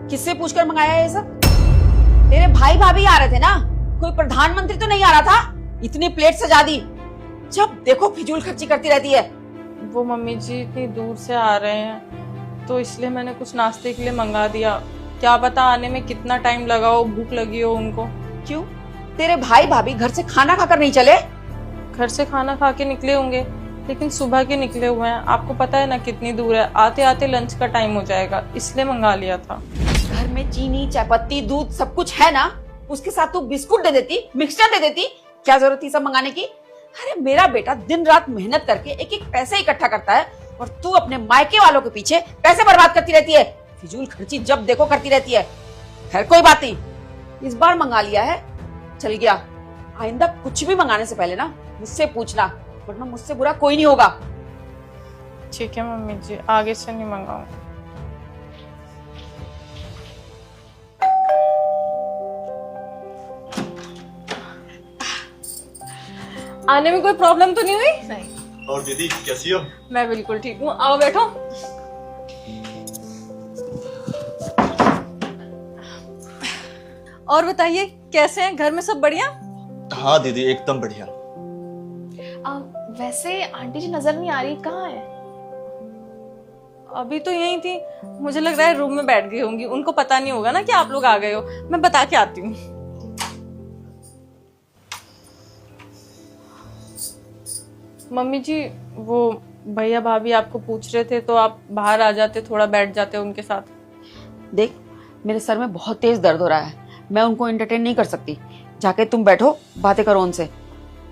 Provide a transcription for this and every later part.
किससे पूछकर मंगाया है ये सब? तेरे भाई भाभी आ रहे थे ना, कोई प्रधानमंत्री तो नहीं आ रहा था? इतनी प्लेट सजा दी, जब देखो फिजूल खर्ची करती रहती है। वो मम्मी जी इतनी दूर से आ रहे हैं तो इसलिए मैंने कुछ नाश्ते के लिए मंगा दिया। क्या पता आने में कितना टाइम लगा हो, भूख लगी हो उनको। क्यों, तेरे भाई भाभी घर से खाना खाकर नहीं चले? घर से खाना खा के निकले होंगे, लेकिन सुबह के निकले हुए हैं। आपको पता है ना कितनी दूर है, आते आते लंच का टाइम हो जाएगा, इसलिए मंगा लिया था। घर में चीनी, चायपत्ती, दूध सब कुछ है ना, उसके साथ तू बिस्कुट दे देती, मिक्सचर दे देती, क्या जरूरत थी सब मंगाने की? अरे मेरा बेटा दिन रात मेहनत करके एक एक पैसे इकट्ठा करता है और तू अपने मायके वालों के पीछे पैसे बर्बाद करती रहती है, फिजूल खर्ची जब देखो करती रहती है। खैर कोई बात नहीं, इस बार मंगा लिया है, चल गया। आइंदा कुछ भी मंगाने से पहले ना मुझसे पूछना, वरना मुझसे बुरा कोई नहीं होगा। ठीक है मम्मी जी, आगे से नहीं मंगाऊंगा। आने में कोई प्रॉब्लम तो नहीं हुई? नहीं। और दीदी कैसी हो? मैं बिल्कुल ठीक हूँ, आओ बैठो। और बताइए कैसे हैं, घर में सब बढ़िया? हाँ दीदी एकदम बढ़िया। वैसे आंटी जी नजर नहीं आ रही, कहाँ है? अभी तो यही थी, मुझे लग रहा है रूम में बैठ गई होंगी। उनको पता नहीं होगा ना कि आप लोग आ गए हो। मैं बता के आती हूँ। मम्मी जी, वो भैया भाभी आपको पूछ रहे थे तो आप बाहर आ जाते, थोड़ा बैठ जाते उनके साथ। देख, मेरे सर में बहुत तेज दर्द हो रहा है, मैं उनको एंटरटेन नहीं कर सकती। जाके तुम बैठो, बातें करो उनसे।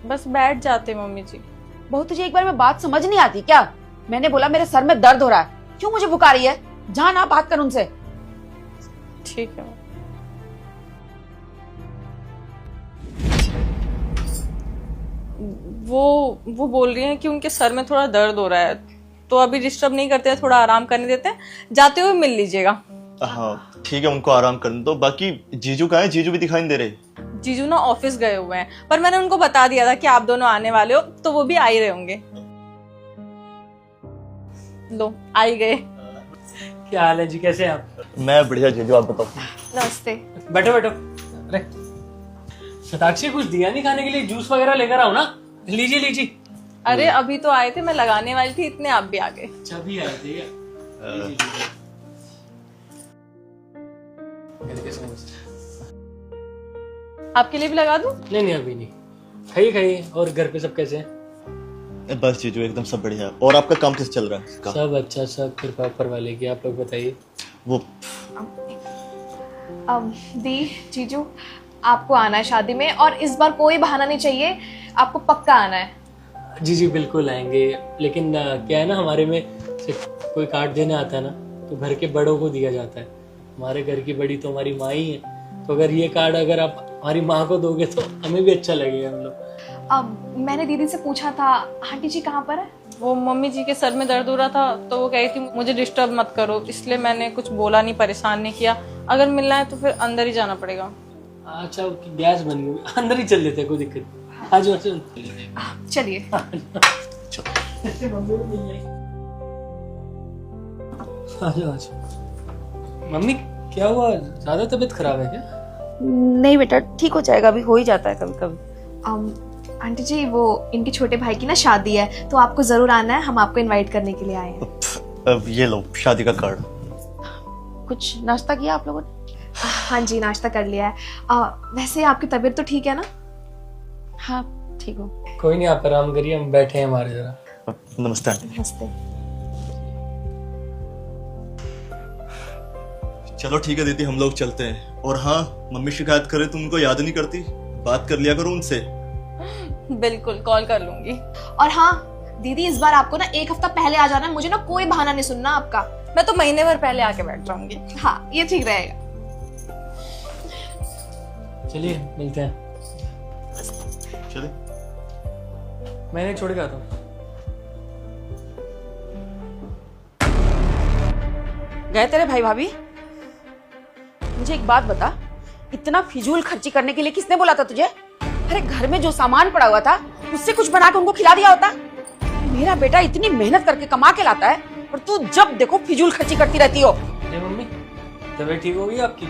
बस बैठ जाते मम्मी जी। बहू तुझे एक बार में बात समझ नहीं आती क्या? मैंने बोला मेरे सर में दर्द हो रहा है, क्यों मुझे बुका रही है? जा ना, बात कर उनसे। ठीक है। वो बोल रही हैं कि उनके सर में थोड़ा दर्द हो रहा है, तो अभी डिस्टर्ब नहीं करते, थोड़ा आराम करने देते हैं। जाते हुए मिल लीजिएगा। हाँ ठीक है, उनको आराम करने दो। बाकी जीजू कहाँ है? जीजू भी दिखाई नहीं दे रहे। जीजू ना ऑफिस गए हुए हैं, पर मैंने उनको बता दिया था कि आप दोनों आने वाले हो, तो वो भी आ ही रहे होंगे। लो, आ ही गए। क्या हाल है जी, कैसे हैं आप? मैं बढ़िया जीजू, आप बताओ। नमस्ते। बैठो बैठो। अरे शताक्षी, कुछ दिया नहीं खाने के लिए? जूस वगैरह लेकर आओ ना। लीजिए लीजिए। अरे अभी तो आए थे, मैं लगाने वाली थी, इतने आप भी आ गए। अच्छा भी आए थे आपके लिए भी लगा दूं? नहीं नहीं अभी नहीं, खाइए खाइए। और घर पे सब कैसे हैं? बस जीजू एकदम सब बढ़िया। और आपका काम कैसे चल रहा है? सब अच्छा, सब कृपा ऊपर वाले की। आप लोग बताइए। वो दी जीजू, आपको आना है शादी में, और इस बार कोई बहाना नहीं चाहिए, आपको पक्का आना है। जी जी बिल्कुल आएंगे, लेकिन क्या है ना, हमारे में सिर्फ कोई कार्ड देने आता है ना तो घर के बड़ों को दिया जाता है। हमारे घर की बड़ी तो हमारी माँ ही है, तो अगर ये कार्ड अगर आप हमारी माँ को दोगे तो हमें भी अच्छा लगेगा। हम लोग मैंने दीदी से पूछा था, आंटी जी कहाँ पर है? वो मम्मी जी के सर में दर्द हो रहा था, तो वो कही थी मुझे डिस्टर्ब मत करो, इसलिए मैंने कुछ बोला नहीं, परेशान नहीं किया। अगर मिलना है तो फिर अंदर ही जाना पड़ेगा। अच्छा, गैस बन गई, अंदर ही चल लेते हैं, कोई दिक्कत नहीं। आ जाओ चलिए। आ जाओ। मम्मी क्या हुआ, ज्यादा तबीयत खराब है क्या? नहीं बेटा, ठीक हो जाएगा, अभी हो ही जाता है कभी कभी। आंटी जी, वो इनके छोटे भाई की ना शादी है, तो आपको जरूर आना है, हम आपको इनवाइट करने के लिए आए हैं। अब ये लो शादी का कार्ड। कुछ नाश्ता किया आप लोगों ने? हाँ जी, नाश्ता कर लिया है। वैसे आपकी तबीयत तो ठीक है ना? हाँ ठीक हो। कोई नहीं, आप आराम करिए, हम बैठे हैं हमारे जरा। नमस्ते आंटी। नमस्ते। चलो ठीक है दीदी, हम लोग चलते हैं। और हाँ, मम्मी शिकायत करे तुम उनको याद नहीं करती, बात कर लिया करो उनसे। बिल्कुल, कॉल कर लूंगी। और हाँ दीदी, इस बार आपको ना एक हफ्ता पहले आ जाना है, मुझे ना कोई बहाना नहीं सुनना आपका। मैं तो महीने भर पहले आके बैठ जाऊंगी। हाँ, ये ठीक रहेगा। चलिए मिलते हैं। चले। मैंने छोड़ के आता हूँ। गए तेरे भाई भाभी? मुझे एक बात बता, इतना फिजूल खर्ची करने के लिए किसने बोला था तुझे? अरे घर में जो सामान पड़ा हुआ था उससे कुछ बना के उनको खिला दिया होता। मेरा बेटा इतनी मेहनत करके कमा के लाता है और तू जब देखो फिजूल खर्ची करती रहती हो। मम्मी तबीयत ठीक होगी आपकी?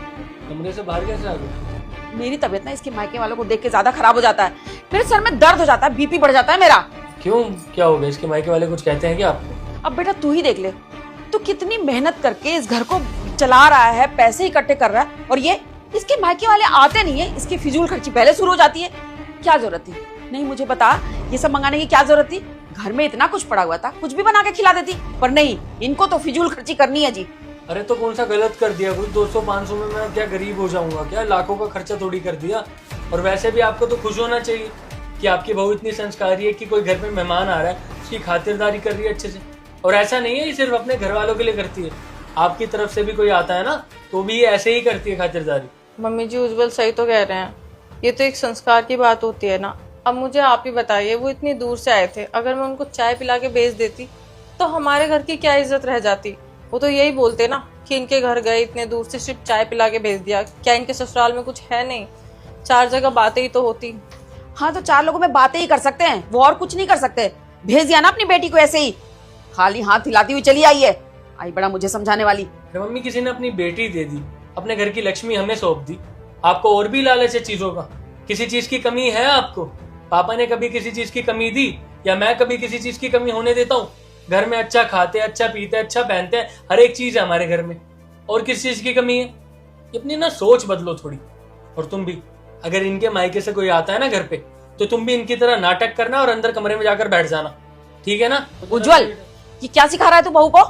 कमरे से बाहर कैसे आ गए? मेरी तबीयत ना इसके मायके वालों को देख के ज्यादा खराब हो जाता है। मेरे सर में दर्द हो जाता है, बीपी बढ़ जाता है मेरा। क्यों, क्या हो गया? इसके मायके वाले कुछ कहते हैं क्या आपको? अब बेटा तू ही देख ले, तू कितनी मेहनत करके इस घर को चला रहा है, पैसे इकट्ठे कर रहा है, और ये इसके मायके वाले आते नहीं है, इसकी फिजूल खर्ची पहले शुरू हो जाती है। क्या जरूरत थी? नहीं मुझे बता, ये सब मंगाने की क्या जरूरत थी? घर में इतना कुछ पड़ा हुआ था, कुछ भी बना के खिला देती, पर नहीं, इनको तो फिजूल खर्ची करनी है जी। अरे तो कौन सा गलत कर दिया? कुछ 200-500 में मैं क्या गरीब हो जाऊंगा क्या? लाखों का खर्चा थोड़ी कर दिया। और वैसे भी आपको तो खुश होना चाहिए कि आपकी बहू इतनी संस्कारी है कि कोई घर में मेहमान आ रहा है, उसकी खातिरदारी कर रही है अच्छे से। और ऐसा नहीं है ये सिर्फ अपने घर वालों के लिए करती है, आपकी तरफ से भी कोई आता है ना तो भी ये ऐसे ही करती है खातिरदारी। मम्मी जी उज्जवल सही तो कह रहे हैं, ये तो एक संस्कार की बात होती है ना। अब मुझे आप ही बताइए, वो इतनी दूर से आए थे, अगर मैं उनको चाय पिला के भेज देती तो हमारे घर की क्या इज्जत रह जाती? वो तो यही बोलते ना कि इनके घर गए इतने दूर से, सिर्फ चाय पिला के भेज दिया, क्या इनके ससुराल में कुछ है नहीं? 4 जगह बातें ही तो होती। हाँ तो 4 लोगों में बातें ही कर सकते हैं, वो और कुछ नहीं कर सकते। भेज दिया ना अपनी बेटी को ऐसे ही, खाली हाथ हिलाती हुई चली आई है, आई बड़ा मुझे समझाने वाली। अरे मम्मी, किसी ने अपनी बेटी दे दी, अपने घर की लक्ष्मी हमें सौंप दी, आपको और भी लालच है चीजों का? किसी चीज की कमी है आपको? पापा ने कभी किसी चीज की कमी दी, या मैं कभी किसी चीज की कमी होने देता हूँ? घर में अच्छा खाते, अच्छा पीते, अच्छा पहनते हैं, हर एक चीज है हमारे घर में, और किस चीज की कमी है? अपनी ना सोच बदलो थोड़ी। और तुम भी, अगर इनके मायके से कोई आता है ना घर पे, तो तुम भी इनकी तरह नाटक करना और अंदर कमरे में जाकर बैठ जाना, ठीक है ना? उज्जवल, ये क्या सिखा रहा है तू बहू को?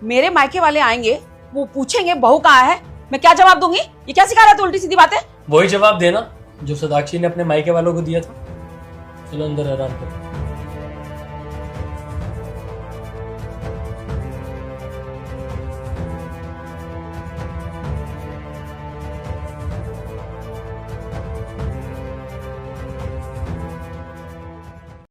मेरे मायके वाले आएंगे, वो पूछेंगे बहू कहाँ है, मैं क्या जवाब दूंगी? ये क्या सिखा रहा है तू उल्टी सीधी बातें? वही जवाब देना जो सदाक्षी ने अपने मायके वालों को दिया था। चलो अंदर आराम करो।